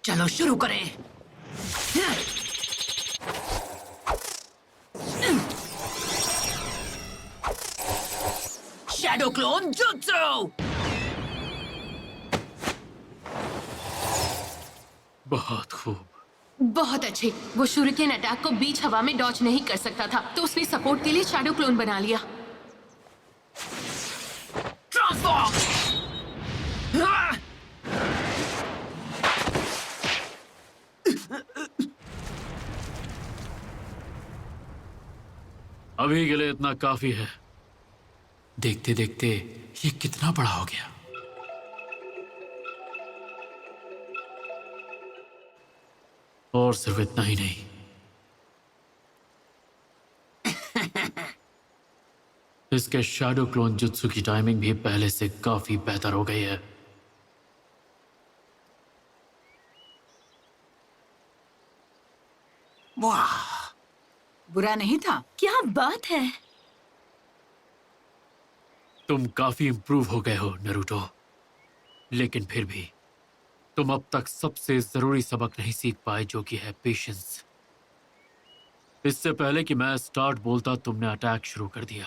चलो शुरू करें। Shadow clone jutsu. बहुत खूब। बहुत अच्छे। वो शूरिकेन अटैक को बीच हवा में डॉज नहीं कर सकता था, तो उसने सपोर्ट के लिए शैडो क्लोन बना लिया। ट्रांसफॉर्म। अभी के लिए इतना काफी है। देखते देखते ये कितना बड़ा हो गया। और सिर्फ इतना ही नहीं, इसके शैडो क्लोन जुत्सु की टाइमिंग भी पहले से काफी बेहतर हो गई है। वाह, बुरा नहीं था। क्या बात है। तुम काफी इंप्रूव हो गए हो नरूटो, लेकिन फिर भी तुम अब तक सबसे जरूरी सबक नहीं सीख पाए, जो कि है पेशेंस। इससे पहले कि मैं स्टार्ट बोलता तुमने अटैक शुरू कर दिया।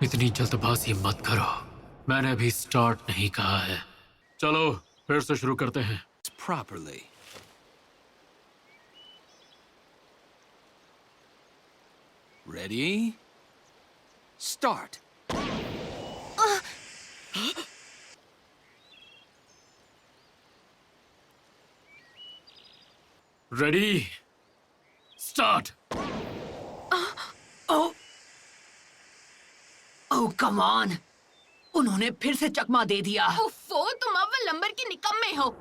इतनी जल्दबाजी मत करो, मैंने अभी स्टार्ट नहीं कहा है। चलो फिर से शुरू करते हैं। Properly. Ready? Start. Ready start. Oh come on, उन्होंने फिर से चकमा दे दिया। उफ़्फ़ो, तुम अव्वल नंबर के निकम्मे हो।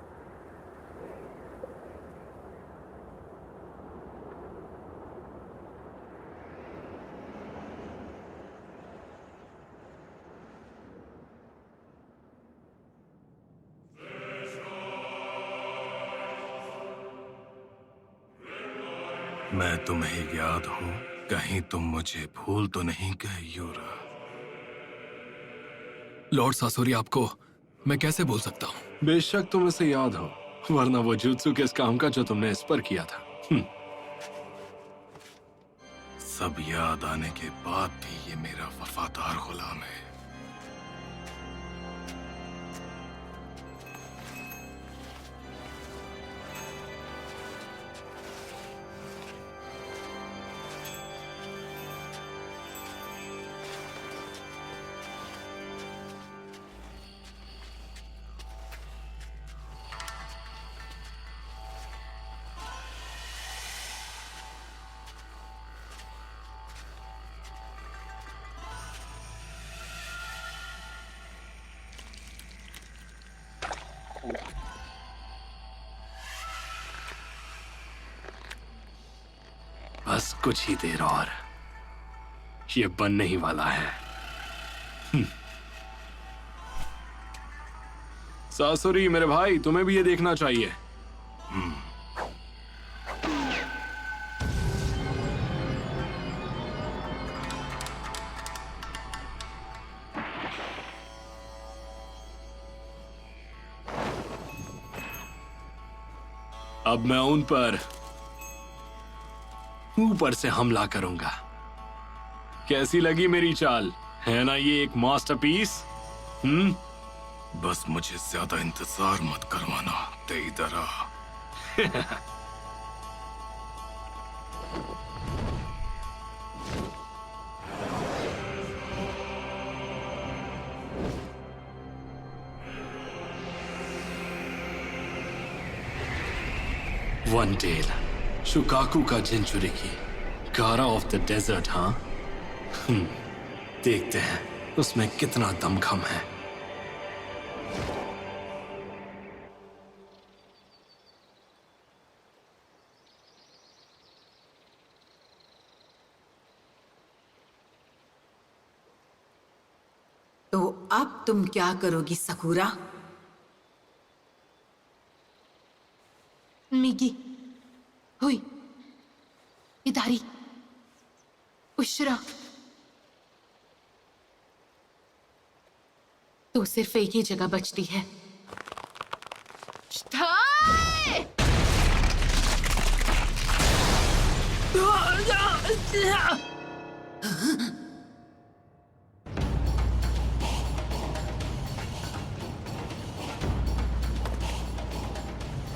मैं तुम्हें याद हूँ, कहीं तुम मुझे भूल तो नहीं गए यूरा? लॉर्ड सासोरी, आपको मैं कैसे भूल सकता हूँ? बेशक तुम इसे याद हो, वरना वो जुत्सु किस काम का जो तुमने इस पर किया था। सब याद आने के बाद भी ये मेरा वफादार गुलाम है। बस कुछ ही देर और, ये बनने ही वाला है। सासुरी मेरे भाई, तुम्हें भी ये देखना चाहिए। अब मैं उन पर ऊपर से हमला करूंगा। कैसी लगी मेरी चाल? है ना ये एक मास्टरपीस? बस मुझे ज्यादा इंतजार मत करवाना, तेईदरा। वन टेल, शुकाकू का जिंचुरिकी, गारा ऑफ द डेजर्ट। हाँ, देखते हैं उसमें कितना दमखम है। तो अब तुम क्या करोगी सकुरा? मिगी, हुई, इदारी, उशरा। तो सिर्फ एक ही जगह बचती है। Stay!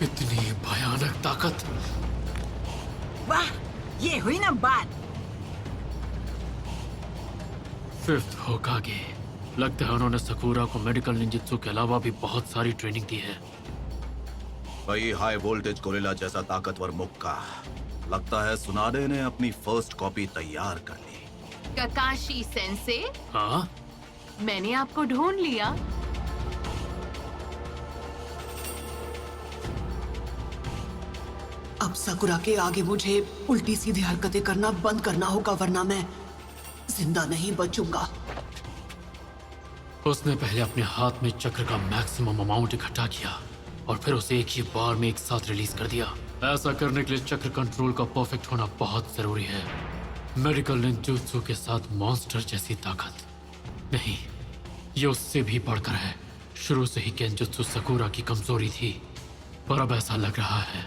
इतनी भयानक ताकत। वाह, ये हुई ना बात। फिफ्थ होकागे। लगता है उन्होंने सकूरा को मेडिकल निंजुत्सु के अलावा भी बहुत सारी ट्रेनिंग दी है। वही हाई वोल्टेज गोरिल्ला जैसा ताकतवर मुक्का। लगता है सुनाडे ने अपनी फर्स्ट कॉपी तैयार कर ली। ककाशी सेंसे, हाँ? मैंने आपको ढूंढ लिया। अब साकुरा के आगे मुझे उल्टी सीधी हरकतें करना बंद करना होगा, वरना मैं जिंदा नहीं बचूंगा। उसने पहले अपने हाथ में चक्र का मैक्सिमम अमाउंट इकट्ठा किया और फिर उसे एक ही बार में एक साथ रिलीज कर दिया। ऐसा करने के लिए चक्र कंट्रोल का परफेक्ट होना बहुत जरूरी है। मेडिकल निंजुत्सु के साथ मॉन्स्टर जैसी ताकत नहीं, ये उससे भी बढ़कर है। शुरू से ही केंजुत्सु सकूरा की कमजोरी थी, पर अब ऐसा लग रहा है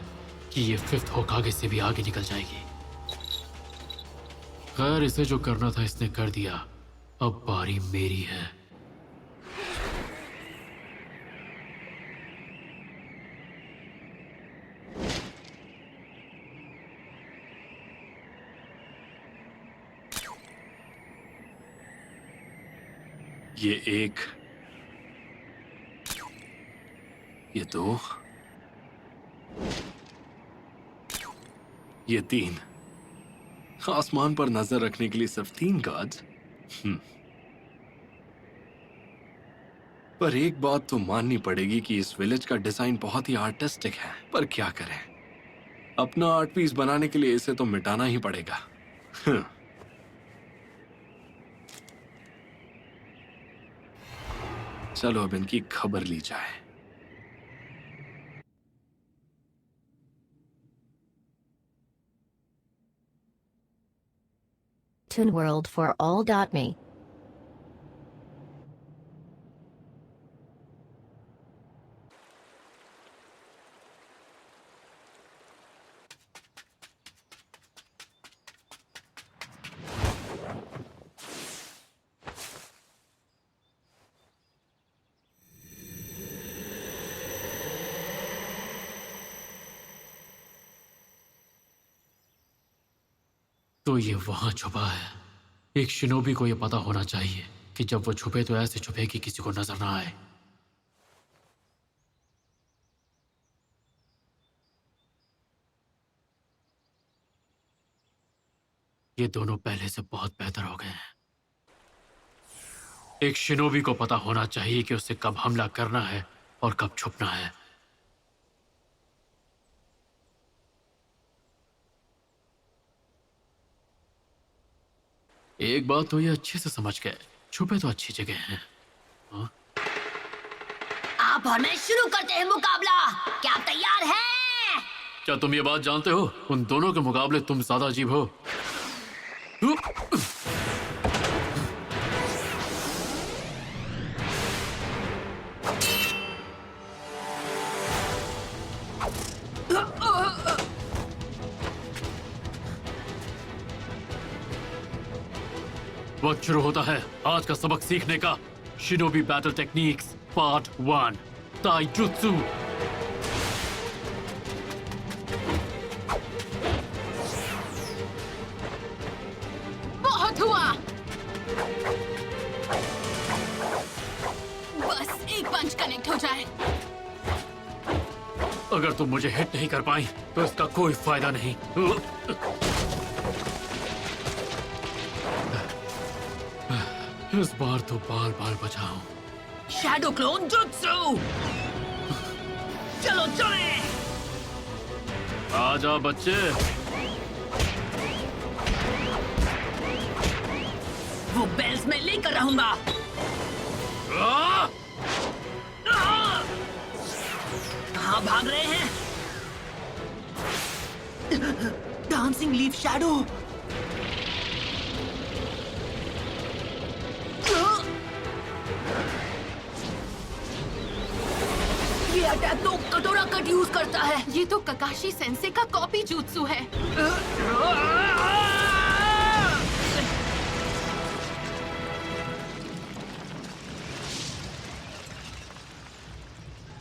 कि ये फिफ्थ होकागे से भी आगे निकल जाएगी। खैर, इसे जो करना था इसने कर दिया, अब बारी मेरी है। ये एक, ये दो, ये तीन। आसमान पर नजर रखने के लिए सिर्फ 3 गार्ड्स। पर एक बात तो माननी पड़ेगी कि इस विलेज का डिजाइन बहुत ही आर्टिस्टिक है। पर क्या करें, अपना आर्ट पीस बनाने के लिए इसे तो मिटाना ही पड़ेगा। चलो अब इनकी खबर ली जाए। ToonWorldForAll.me तो ये वहां छुपा है। एक शिनोबी को ये पता होना चाहिए कि जब वो छुपे तो ऐसे छुपे कि किसी को नजर ना आए। ये दोनों पहले से बहुत बेहतर हो गए हैं। एक शिनोबी को पता होना चाहिए कि उसे कब हमला करना है और कब छुपना है। एक बात तो ये अच्छे से समझ गए, छुपे तो अच्छी जगह हैं। हाँ? आप और मैं शुरू करते हैं मुकाबला। क्या आप तैयार हैं? क्या तुम ये बात जानते हो, उन दोनों के मुकाबले तुम ज्यादा अजीब हो। वक्त शुरू होता है आज का सबक सीखने का। Shinobi battle techniques part 1, ताइजुत्सु। बहुत हुआ, बस एक पंच कनेक्ट हो जाए। अगर तुम मुझे हिट नहीं कर पाई तो इसका कोई फायदा नहीं। इस बार तो बाल बाल बचाओ। Shadow clone jutsu. चलो चले। आ जाओ बच्चे। वो बेल्स में लेकर रहूंगा। कहाँ भाग रहे हैं? Dancing leaf shadow. अटैक तो कटोरा कट यूज करता है। ये तो ककाशी सेंसे का कॉपी jutsu है।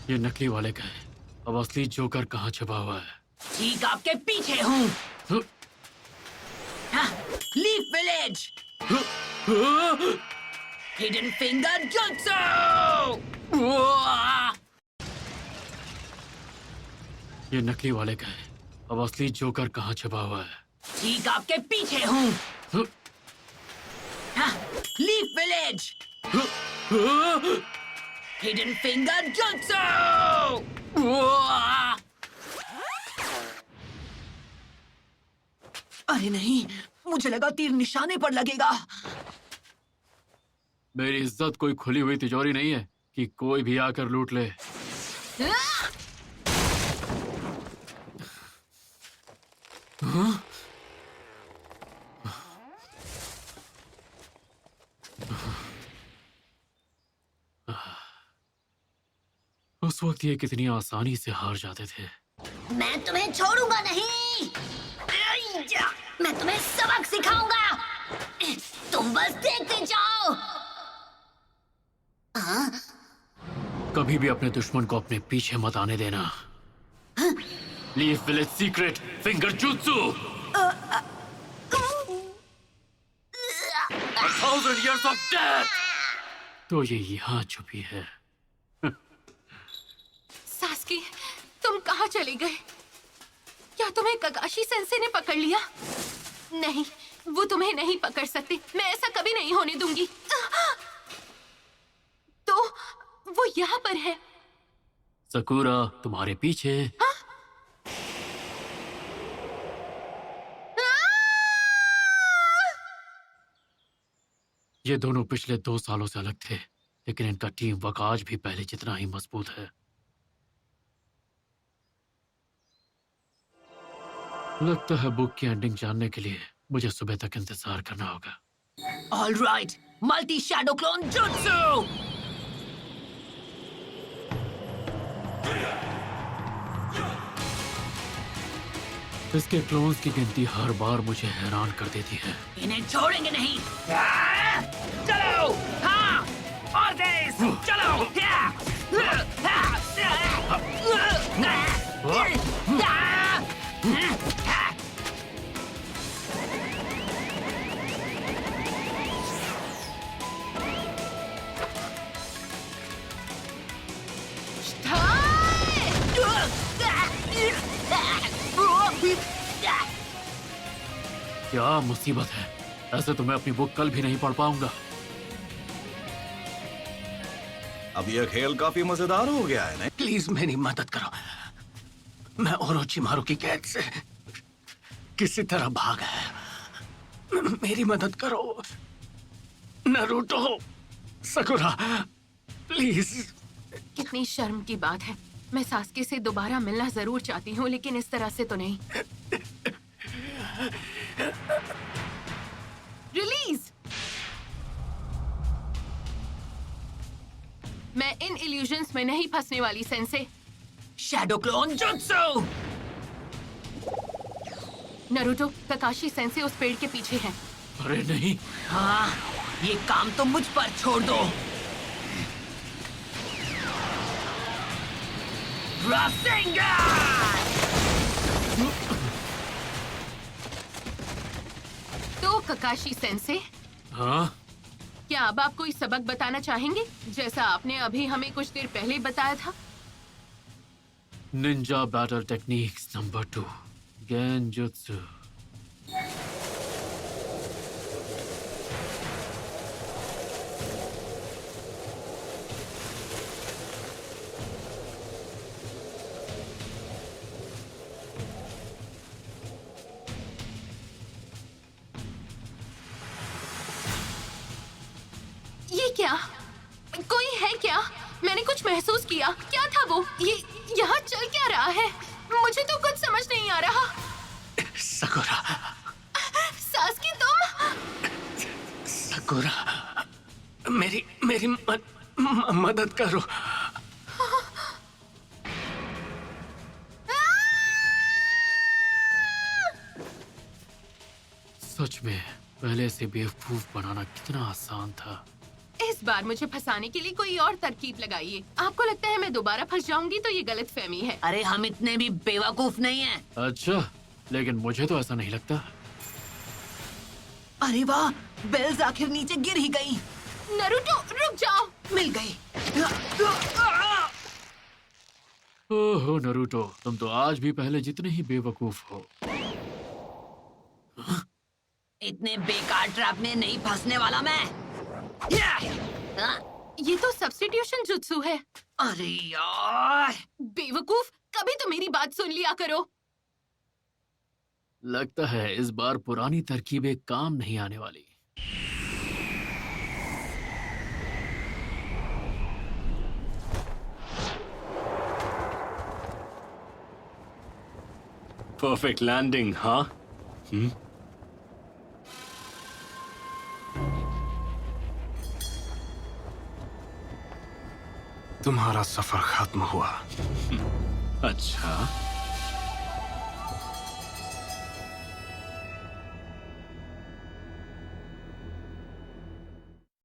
ये नकली वाले का है। अब असली जोकर कहाँ छुपा हुआ है? ठीक आपके पीछे हूँ। Leaf village, hidden finger jutsu. ये नकली वाले का है। अब असली जोकर कहाँ छुपा हुआ है? ठीक आपके पीछे हूँ। Leaf village, hidden finger jutsu. अरे नहीं, मुझे लगा तीर निशाने पर लगेगा। मेरी इज्जत कोई खुली हुई तिजोरी नहीं है कि कोई भी आकर लूट ले। उस वक्त ये कितनी आसानी से हार जाते थे। मैं तुम्हें छोड़ूंगा नहीं। मैं तुम्हें सबक सिखाऊंगा। तुम बस देखते जाओ। कभी भी अपने दुश्मन को अपने पीछे मत आने देना। Leaf village secret finger jutsu। 1000 years of death। तो ये यहाँ छुपी है। सास्की, तुम कहाँ चले गए? क्या तुम्हें ककाशी सेंसे ने पकड़ लिया? नहीं, वो तुम्हें नहीं पकड़ सकते। मैं ऐसा कभी नहीं होने दूंगी। तो वो यहाँ पर है। सकुरा तुम्हारे पीछे। ये दोनों पिछले 2 सालों से अलग थे, लेकिन इनका टीम वर्क आज भी पहले जितना ही मजबूत है। लगता है बुक की एंडिंग जानने के लिए मुझे सुबह तक इंतजार करना होगा। All right, multi shadow clone jutsu. इसके क्लोन्स की गिनती हर बार मुझे हैरान कर देती है। इन्हें छोड़ेंगे नहीं। चलो, हाँ, और तेज, चलो। क्या मुसीबत है? ऐसे तो मैं अपनी बुक कल भी नहीं पढ़ पाऊंगा। अब यह खेल काफी मजेदार हो गया है, नहीं? प्लीज मेरी मदद करो। मैं ओरोचिमारू की कैद से किसी तरह भाग है। मेरी मदद करो नारुतो, सकुरा, प्लीज। कितनी शर्म की बात है। मैं सास्की से दोबारा मिलना जरूर चाहती हूँ, लेकिन इस तरह से तो नहीं। रिलीज। मैं इन इल्यूजन्स में नहीं फंसने वाली सेंसे। शैडो क्लोन जुत्सु। नरूटो, ककाशी सेंसे उस पेड़ के पीछे है। अरे नहीं। हाँ, ये काम तो मुझ पर छोड़ दो। तो ककाशी सेंसे, हाँ? क्या अब आप कोई सबक बताना चाहेंगे, जैसा आपने अभी हमें कुछ देर पहले बताया था? Ninja battle techniques number 2, genjutsu. ये क्या? कोई है क्या? मैंने कुछ महसूस किया। क्या था वो? ये यहाँ चल क्या रहा है? मुझे तो कुछ समझ नहीं आ रहा। सकुरा, सास्की, तुम? सकुरा, मेरी मदद करो। सच में पहले से बेवकूफ बनाना कितना आसान था। इस बार मुझे फंसाने के लिए कोई और तरकीब लगाइए। आपको लगता है मैं दोबारा फंस जाऊंगी तो ये गलतफहमी है। अरे हम इतने भी बेवकूफ नहीं हैं। अच्छा, लेकिन मुझे तो ऐसा नहीं लगता। अरे वाह, बेल्स आखिर नीचे गिर ही गई। नरूटो रुक जाओ। मिल गई। ओहो नरूटो, तुम तो आज भी पहले जितने ही बेवकूफ हो। इतने बेकार ट्रैप में नहीं फंसने वाला मैं। ये तो सब्स्टिट्यूशन जुत्सु है। अरे यार, बेवकूफ, कभी तो मेरी बात सुन लिया करो। लगता है इस बार पुरानी तरकीबें काम नहीं आने वाली। परफेक्ट लैंडिंग, हाँ? तुम्हारा सफर खत्म हुआ। अच्छा,